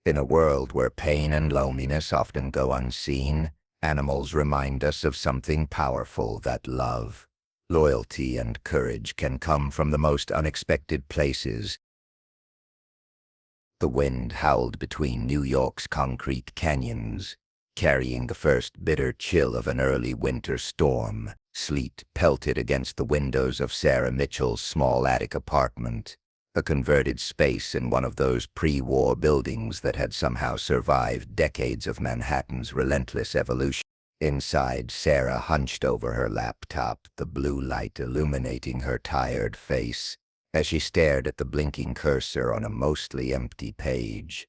In a world where pain and loneliness often go unseen, animals remind us of something powerful, that love, loyalty, and courage can come from the most unexpected places. The wind howled between New York's concrete canyons, carrying the first bitter chill of an early winter storm. Sleet pelted against the windows of Sarah Mitchell's small attic apartment, a converted space in one of those pre-war buildings that had somehow survived decades of Manhattan's relentless evolution. Inside, Sarah hunched over her laptop, the blue light illuminating her tired face as she stared at the blinking cursor on a mostly empty page.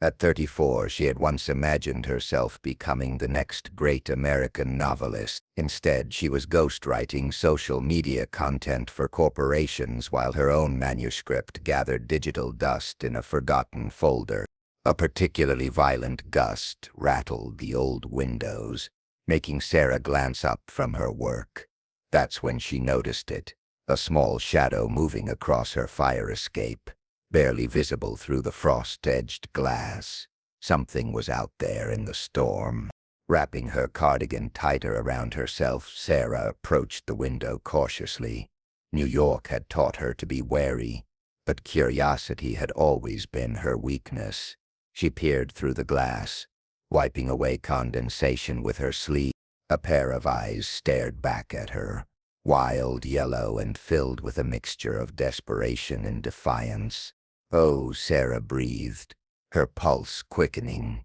At 34, she had once imagined herself becoming the next great American novelist. Instead, she was ghostwriting social media content for corporations while her own manuscript gathered digital dust in a forgotten folder. A particularly violent gust rattled the old windows, making Sarah glance up from her work. That's when she noticed it, a small shadow moving across her fire escape, barely visible through the frost-edged glass. Something was out there in the storm. Wrapping her cardigan tighter around herself, Sarah approached the window cautiously. New York had taught her to be wary, but curiosity had always been her weakness. She peered through the glass, wiping away condensation with her sleeve. A pair of eyes stared back at her, wild yellow and filled with a mixture of desperation and defiance. "Oh," Sarah breathed, her pulse quickening.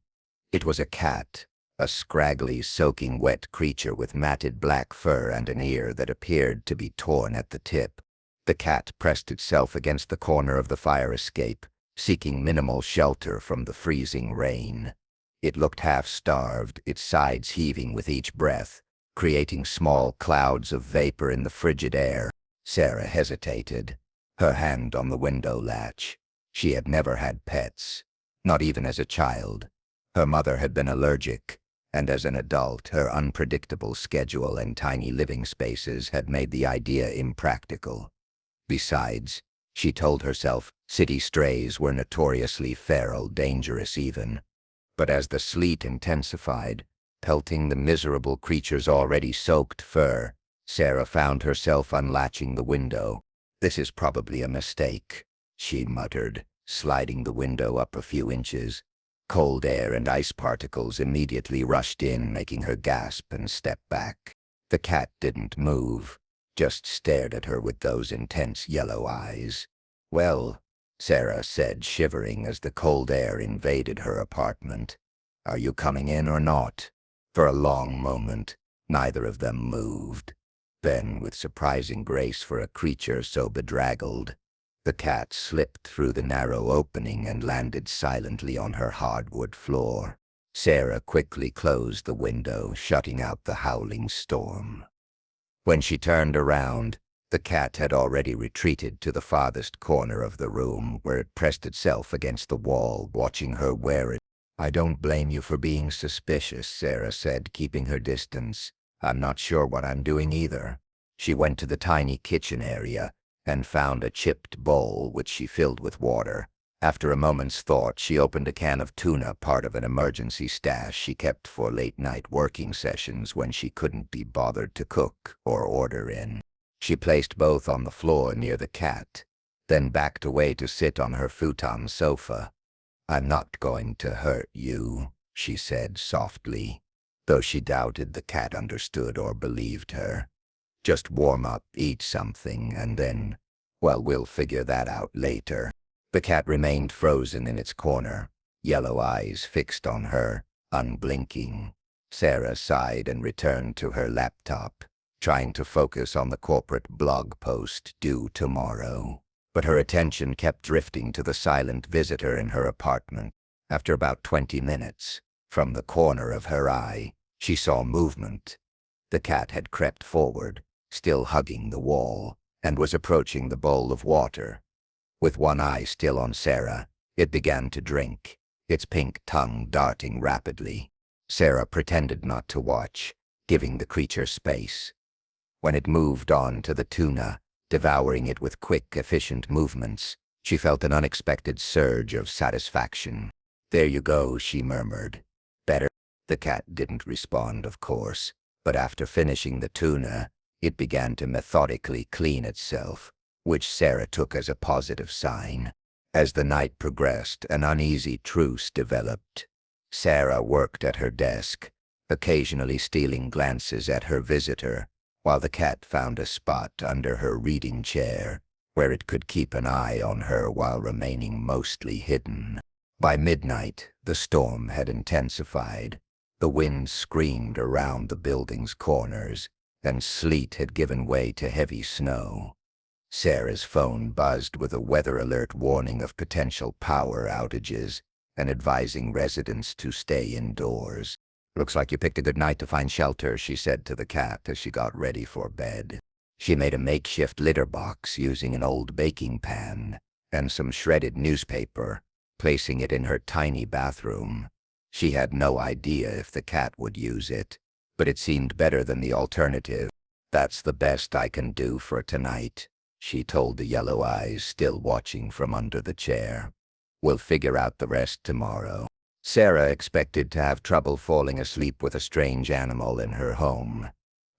It was a cat, a scraggly, soaking wet creature with matted black fur and an ear that appeared to be torn at the tip. The cat pressed itself against the corner of the fire escape, seeking minimal shelter from the freezing rain. It looked half-starved, its sides heaving with each breath, creating small clouds of vapor in the frigid air. Sarah hesitated, her hand on the window latch. She had never had pets, not even as a child. Her mother had been allergic, and as an adult, her unpredictable schedule and tiny living spaces had made the idea impractical. Besides, she told herself, city strays were notoriously feral, dangerous even. But as the sleet intensified, pelting the miserable creature's already soaked fur, Sarah found herself unlatching the window. "This is probably a mistake," she muttered, sliding the window up a few inches. Cold air and ice particles immediately rushed in, making her gasp and step back. The cat didn't move, just stared at her with those intense yellow eyes. "Well," Sarah said, shivering as the cold air invaded her apartment, "are you coming in or not?" For a long moment, neither of them moved. Then, with surprising grace for a creature so bedraggled, the cat slipped through the narrow opening and landed silently on her hardwood floor. Sarah quickly closed the window, shutting out the howling storm. When she turned around, the cat had already retreated to the farthest corner of the room, where it pressed itself against the wall, watching her wear it. "I don't blame you for being suspicious," Sarah said, keeping her distance. "I'm not sure what I'm doing either." She went to the tiny kitchen area and found a chipped bowl, which she filled with water. After a moment's thought, she opened a can of tuna, part of an emergency stash she kept for late-night working sessions when she couldn't be bothered to cook or order in. She placed both on the floor near the cat, then backed away to sit on her futon sofa. "I'm not going to hurt you," she said softly, though she doubted the cat understood or believed her. "Just warm up, eat something, and then, well, we'll figure that out later." The cat remained frozen in its corner, yellow eyes fixed on her, unblinking. Sarah sighed and returned to her laptop, trying to focus on the corporate blog post due tomorrow. But her attention kept drifting to the silent visitor in her apartment. After about 20 minutes, from the corner of her eye, she saw movement. The cat had crept forward, still hugging the wall, and was approaching the bowl of water. With one eye still on Sarah, it began to drink, its pink tongue darting rapidly. Sarah pretended not to watch, giving the creature space. When it moved on to the tuna, devouring it with quick, efficient movements, she felt an unexpected surge of satisfaction. "There you go," she murmured. "Better?" The cat didn't respond, of course, but after finishing the tuna, it began to methodically clean itself, which Sarah took as a positive sign. As the night progressed, an uneasy truce developed. Sarah worked at her desk, occasionally stealing glances at her visitor, while the cat found a spot under her reading chair, where it could keep an eye on her while remaining mostly hidden. By midnight, the storm had intensified. The wind screamed around the building's corners, and sleet had given way to heavy snow. Sarah's phone buzzed with a weather alert warning of potential power outages and advising residents to stay indoors. "Looks like you picked a good night to find shelter," she said to the cat as she got ready for bed. She made a makeshift litter box using an old baking pan and some shredded newspaper, placing it in her tiny bathroom. She had no idea if the cat would use it, but it seemed better than the alternative. "That's the best I can do for tonight," she told the yellow eyes still watching from under the chair. "We'll figure out the rest tomorrow." Sarah expected to have trouble falling asleep with a strange animal in her home,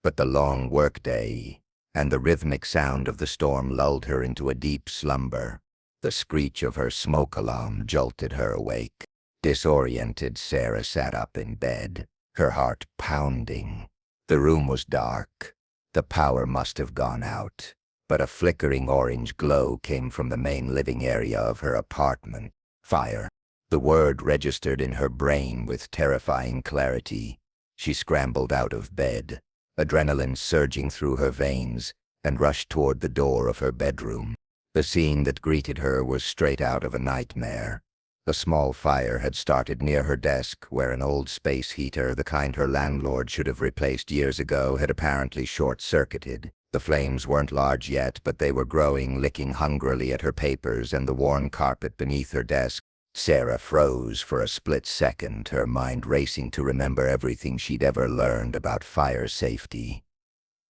but the long workday and the rhythmic sound of the storm lulled her into a deep slumber. The screech of her smoke alarm jolted her awake. Disoriented, Sarah sat up in bed, her heart pounding. The room was dark. The power must have gone out, but a flickering orange glow came from the main living area of her apartment. Fire. The word registered in her brain with terrifying clarity. She scrambled out of bed, adrenaline surging through her veins, and rushed toward the door of her bedroom. The scene that greeted her was straight out of a nightmare. A small fire had started near her desk, where an old space heater, the kind her landlord should have replaced years ago, had apparently short-circuited. The flames weren't large yet, but they were growing, licking hungrily at her papers and the worn carpet beneath her desk. Sarah froze for a split second, her mind racing to remember everything she'd ever learned about fire safety.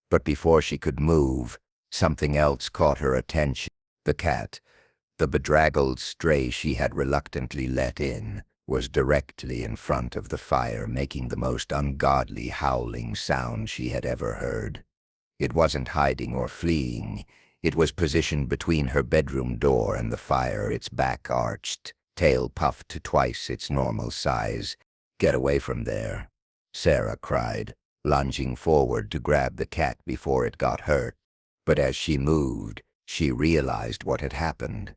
But before she could move, something else caught her attention. The cat, the bedraggled stray she had reluctantly let in, was directly in front of the fire, making the most ungodly howling sound she had ever heard. It wasn't hiding or fleeing. It was positioned between her bedroom door and the fire, its back arched, tail puffed to twice its normal size. "Get away from there," Sarah cried, lunging forward to grab the cat before it got hurt. But as she moved, she realized what had happened.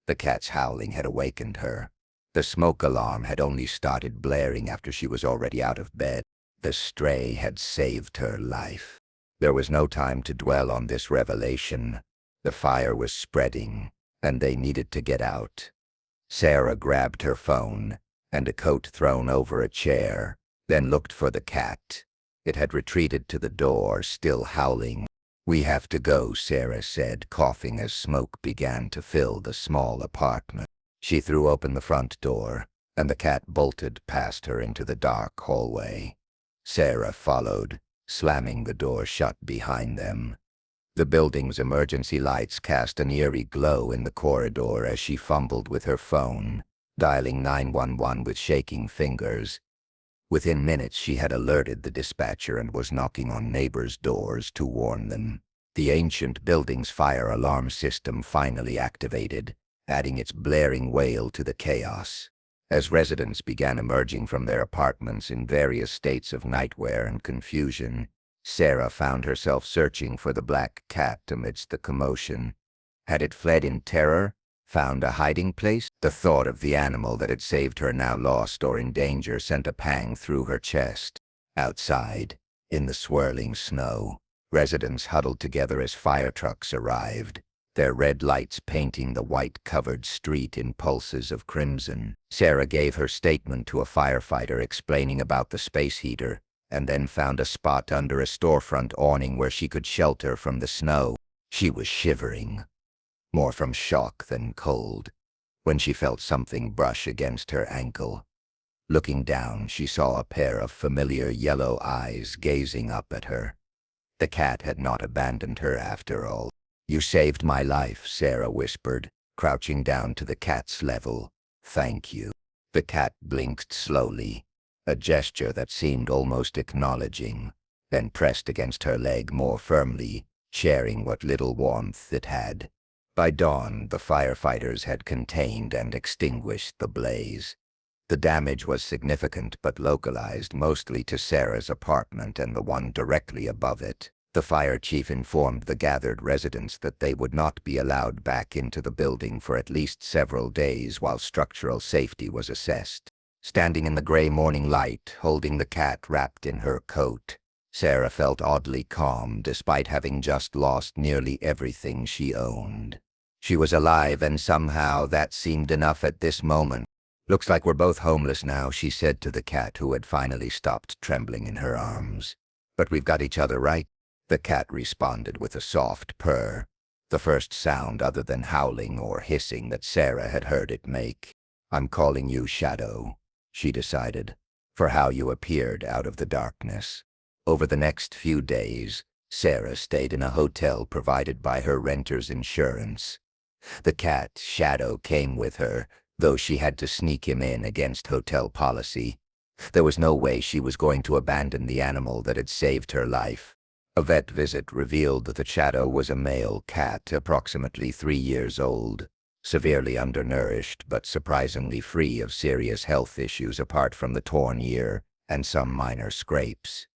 The cat's howling had awakened her. The smoke alarm had only started blaring after she was already out of bed. The stray had saved her life. There was no time to dwell on this revelation. The fire was spreading, and they needed to get out. Sarah grabbed her phone and a coat thrown over a chair, then looked for the cat. It had retreated to the door, still howling. "We have to go," Sarah said, coughing as smoke began to fill the small apartment. She threw open the front door, and the cat bolted past her into the dark hallway. Sarah followed, slamming the door shut behind them. The building's emergency lights cast an eerie glow in the corridor as she fumbled with her phone, dialing 911 with shaking fingers. Within minutes, she had alerted the dispatcher and was knocking on neighbors' doors to warn them. The ancient building's fire alarm system finally activated, adding its blaring wail to the chaos. As residents began emerging from their apartments in various states of nightmare and confusion, Sarah found herself searching for the black cat amidst the commotion. Had it fled in terror, found a hiding place? The thought of the animal that had saved her, now lost or in danger, sent a pang through her chest. Outside, in the swirling snow, residents huddled together as fire trucks arrived, their red lights painting the white-covered street in pulses of crimson. Sarah gave her statement to a firefighter explaining about the space heater, and then found a spot under a storefront awning where she could shelter from the snow. She was shivering, more from shock than cold, when she felt something brush against her ankle. Looking down, she saw a pair of familiar yellow eyes gazing up at her. The cat had not abandoned her after all. "You saved my life," Sarah whispered, crouching down to the cat's level. "Thank you." The cat blinked slowly, a gesture that seemed almost acknowledging, then pressed against her leg more firmly, sharing what little warmth it had. By dawn, the firefighters had contained and extinguished the blaze. The damage was significant but localized mostly to Sarah's apartment and the one directly above it. The fire chief informed the gathered residents that they would not be allowed back into the building for at least several days while structural safety was assessed. Standing in the gray morning light, holding the cat wrapped in her coat, Sarah felt oddly calm despite having just lost nearly everything she owned. She was alive, and somehow that seemed enough at this moment. "Looks like we're both homeless now," she said to the cat, who had finally stopped trembling in her arms. "But we've got each other, right?" The cat responded with a soft purr, the first sound other than howling or hissing that Sarah had heard it make. "I'm calling you Shadow," she decided, "for how you appeared out of the darkness." Over the next few days, Sarah stayed in a hotel provided by her renter's insurance. The cat, Shadow, came with her, though she had to sneak him in against hotel policy. There was no way she was going to abandon the animal that had saved her life. A vet visit revealed that the Shadow was a male cat, approximately 3 years old, severely undernourished but surprisingly free of serious health issues apart from the torn ear and some minor scrapes.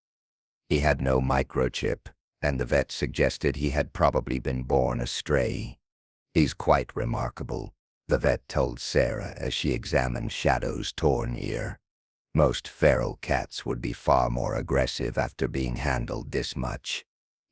He had no microchip, and the vet suggested he had probably been born a stray. "He's quite remarkable," the vet told Sarah as she examined Shadow's torn ear. "Most feral cats would be far more aggressive after being handled this much.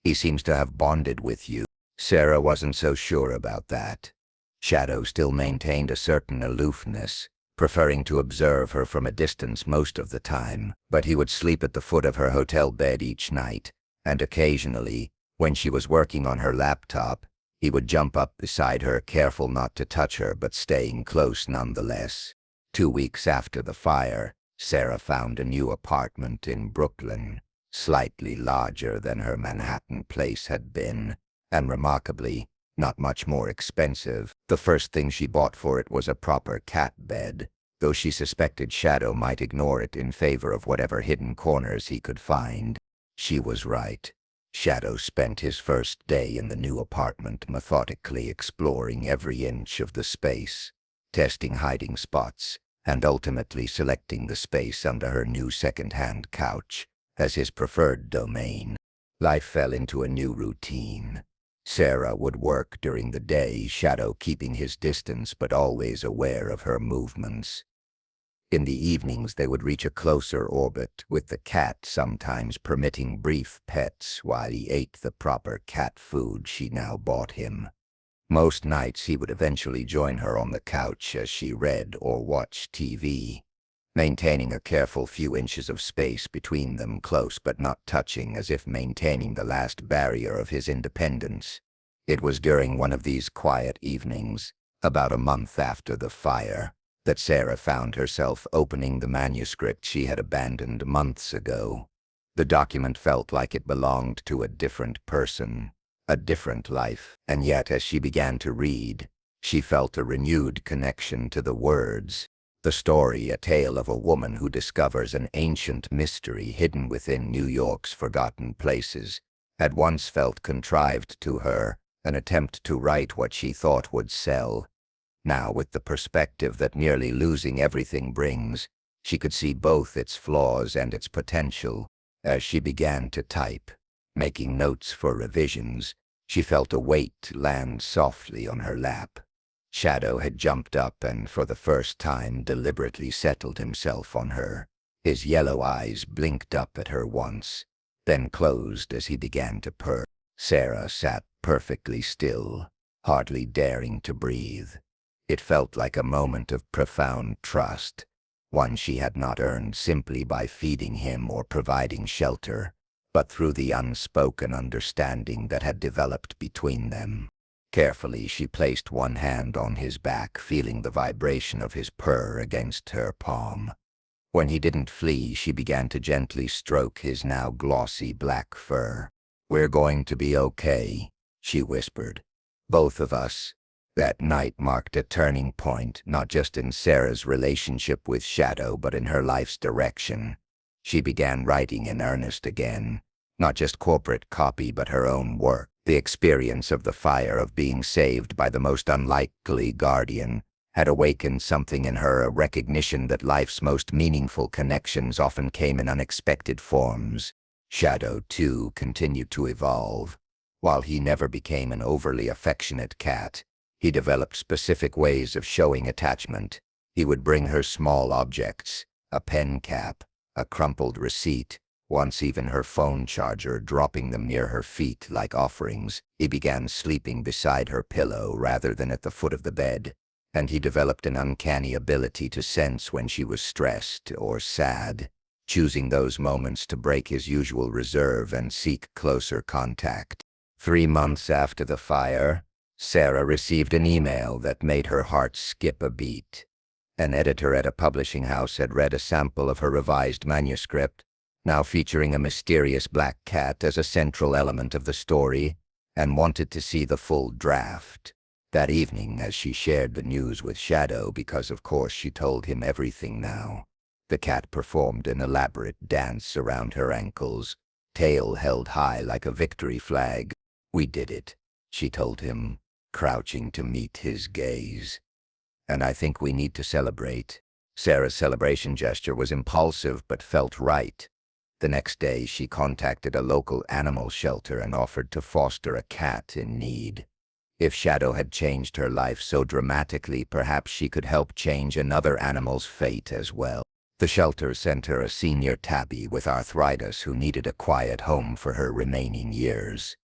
He seems to have bonded with you." Sarah wasn't so sure about that. Shadow still maintained a certain aloofness, preferring to observe her from a distance most of the time, but he would sleep at the foot of her hotel bed each night, and occasionally, when she was working on her laptop, he would jump up beside her, careful not to touch her but staying close nonetheless. 2 weeks after the fire, Sarah found a new apartment in Brooklyn, slightly larger than her Manhattan place had been, and remarkably, not much more expensive. The first thing she bought for it was a proper cat bed, though she suspected Shadow might ignore it in favor of whatever hidden corners he could find. She was right. Shadow spent his first day in the new apartment methodically exploring every inch of the space, testing hiding spots, and ultimately selecting the space under her new second-hand couch as his preferred domain. Life fell into a new routine. Sarah would work during the day, Shadow keeping his distance but always aware of her movements. In the evenings they would reach a closer orbit, with the cat sometimes permitting brief pets while he ate the proper cat food she now bought him. Most nights he would eventually join her on the couch as she read or watched TV, maintaining a careful few inches of space between them, close but not touching, as if maintaining the last barrier of his independence. It was during one of these quiet evenings, about a month after the fire, that Sarah found herself opening the manuscript she had abandoned months ago. The document felt like it belonged to a different person, a different life, and yet as she began to read, she felt a renewed connection to the words. The story, a tale of a woman who discovers an ancient mystery hidden within New York's forgotten places, had once felt contrived to her, an attempt to write what she thought would sell. Now, with the perspective that nearly losing everything brings, she could see both its flaws and its potential. As she began to type, making notes for revisions, she felt a weight land softly on her lap. Shadow had jumped up and for the first time deliberately settled himself on her. His yellow eyes blinked up at her once, then closed as he began to purr. Sarah sat perfectly still, hardly daring to breathe. It felt like a moment of profound trust, one she had not earned simply by feeding him or providing shelter, but through the unspoken understanding that had developed between them. Carefully, she placed one hand on his back, feeling the vibration of his purr against her palm. When he didn't flee, she began to gently stroke his now glossy black fur. "We're going to be okay," she whispered. "Both of us. That night marked a turning point, not just in Sarah's relationship with Shadow, but in her life's direction. She began writing in earnest again, not just corporate copy, but her own work. The experience of the fire, of being saved by the most unlikely guardian, had awakened something in her, a recognition that life's most meaningful connections often came in unexpected forms. Shadow, too, continued to evolve. While he never became an overly affectionate cat, he developed specific ways of showing attachment. He would bring her small objects, a pen cap, a crumpled receipt, once even her phone charger, dropping them near her feet like offerings. He began sleeping beside her pillow rather than at the foot of the bed, and he developed an uncanny ability to sense when she was stressed or sad, choosing those moments to break his usual reserve and seek closer contact. 3 months after the fire, Sarah received an email that made her heart skip a beat. An editor at a publishing house had read a sample of her revised manuscript, now featuring a mysterious black cat as a central element of the story, and wanted to see the full draft. That evening, as she shared the news with Shadow, because of course she told him everything now, the cat performed an elaborate dance around her ankles, tail held high like a victory flag. "We did it," she told him, crouching to meet his gaze. "And I think we need to celebrate." Sarah's celebration gesture was impulsive but felt right. The next day, she contacted a local animal shelter and offered to foster a cat in need. If Shadow had changed her life so dramatically, perhaps she could help change another animal's fate as well. The shelter sent her a senior tabby with arthritis who needed a quiet home for her remaining years.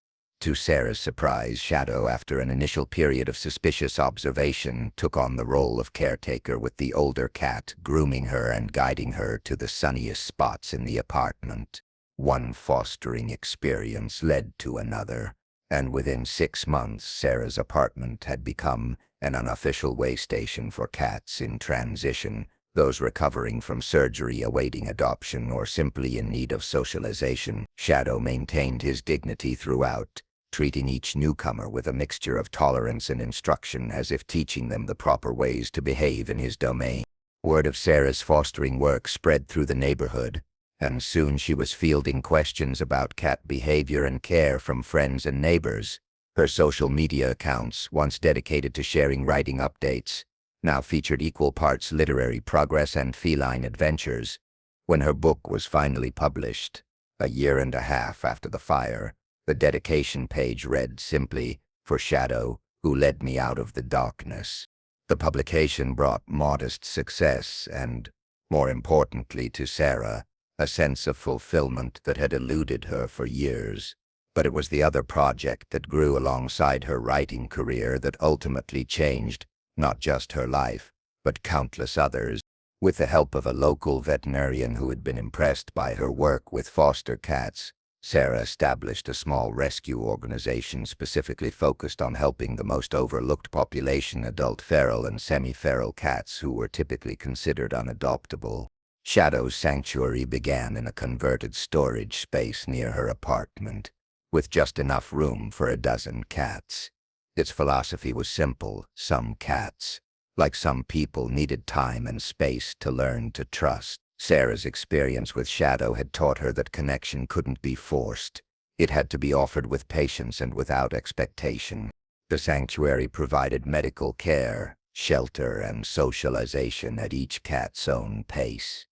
To Sarah's surprise, Shadow, after an initial period of suspicious observation, took on the role of caretaker, with the older cat grooming her and guiding her to the sunniest spots in the apartment. One fostering experience led to another, and within 6 months, Sarah's apartment had become an unofficial way station for cats in transition, those recovering from surgery, awaiting adoption, or simply in need of socialization. Shadow maintained his dignity throughout, treating each newcomer with a mixture of tolerance and instruction, as if teaching them the proper ways to behave in his domain. Word of Sarah's fostering work spread through the neighborhood, and soon she was fielding questions about cat behavior and care from friends and neighbors. Her social media accounts, once dedicated to sharing writing updates, now featured equal parts literary progress and feline adventures. When her book was finally published, a year and a half after the fire, the dedication page read simply, "For Shadow, who led me out of the darkness." The publication brought modest success and, more importantly to Sarah, a sense of fulfillment that had eluded her for years. But it was the other project that grew alongside her writing career that ultimately changed not just her life, but countless others. With the help of a local veterinarian who had been impressed by her work with foster cats, Sarah established a small rescue organization specifically focused on helping the most overlooked population, adult feral and semi-feral cats who were typically considered unadoptable. Shadow's sanctuary began in a converted storage space near her apartment, with just enough room for a dozen cats. Its philosophy was simple: some cats, like some people, needed time and space to learn to trust. Sarah's experience with Shadow had taught her that connection couldn't be forced. It had to be offered with patience and without expectation. The sanctuary provided medical care, shelter, and socialization at each cat's own pace.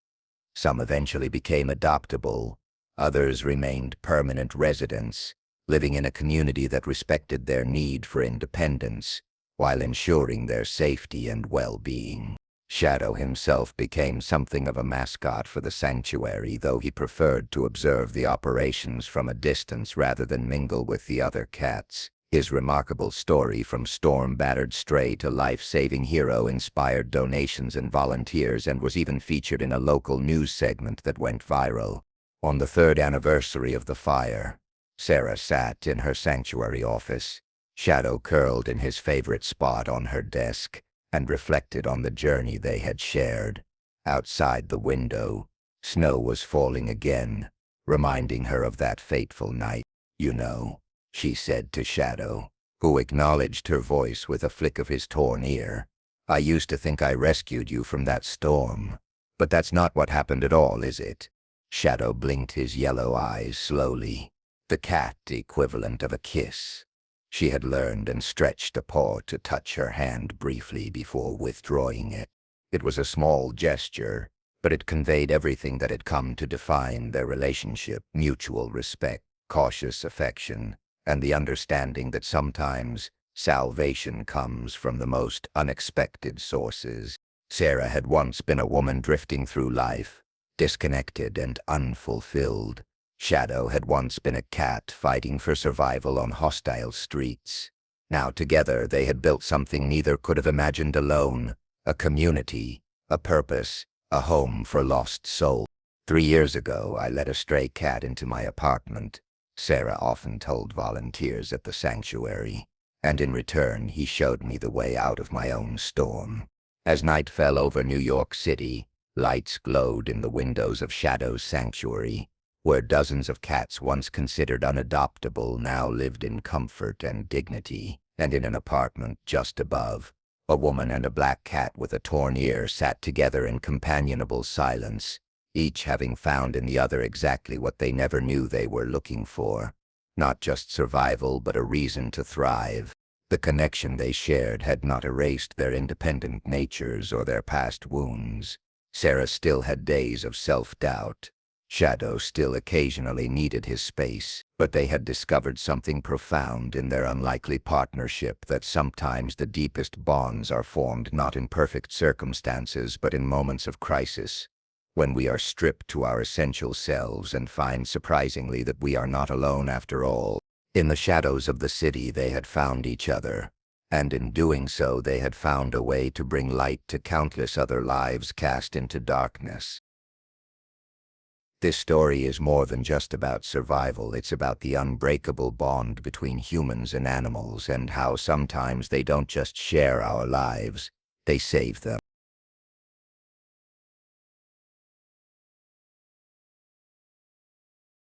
Some eventually became adoptable, others remained permanent residents, living in a community that respected their need for independence, while ensuring their safety and well-being. Shadow himself became something of a mascot for the sanctuary, though he preferred to observe the operations from a distance rather than mingle with the other cats. His remarkable story, from storm-battered stray to life-saving hero, inspired donations and volunteers, and was even featured in a local news segment that went viral. On the 3rd anniversary of the fire, Sarah sat in her sanctuary office, Shadow curled in his favorite spot on her desk, and reflected on the journey they had shared. Outside the window, snow was falling again, reminding her of that fateful night. "You know," she said to Shadow, who acknowledged her voice with a flick of his torn ear. "I used to think I rescued you from that storm. But that's not what happened at all, is it?" Shadow blinked his yellow eyes slowly. The cat equivalent of a kiss. She had learned and stretched a paw to touch her hand briefly before withdrawing it. It was a small gesture, but it conveyed everything that had come to define their relationship: mutual respect, cautious affection, and the understanding that sometimes salvation comes from the most unexpected sources. Sarah had once been a woman drifting through life, disconnected and unfulfilled. Shadow had once been a cat fighting for survival on hostile streets. Now together they had built something neither could have imagined alone: a community, a purpose, a home for lost souls. 3 years ago, I let a stray cat into my apartment, Sarah often told volunteers at the sanctuary, and in return he showed me the way out of my own storm. As night fell over New York City, lights glowed in the windows of Shadow's sanctuary, where dozens of cats once considered unadoptable now lived in comfort and dignity. And in an apartment just above, a woman and a black cat with a torn ear sat together in companionable silence, each having found in the other exactly what they never knew they were looking for: not just survival, but a reason to thrive. The connection they shared had not erased their independent natures or their past wounds. Sarah still had days of self-doubt. Shadow still occasionally needed his space, but they had discovered something profound in their unlikely partnership: that sometimes the deepest bonds are formed not in perfect circumstances but in moments of crisis, when we are stripped to our essential selves and find surprisingly that we are not alone after all. In the shadows of the city they had found each other, and in doing so they had found a way to bring light to countless other lives cast into darkness. This story is more than just about survival. It's about the unbreakable bond between humans and animals, and how sometimes they don't just share our lives, they save them.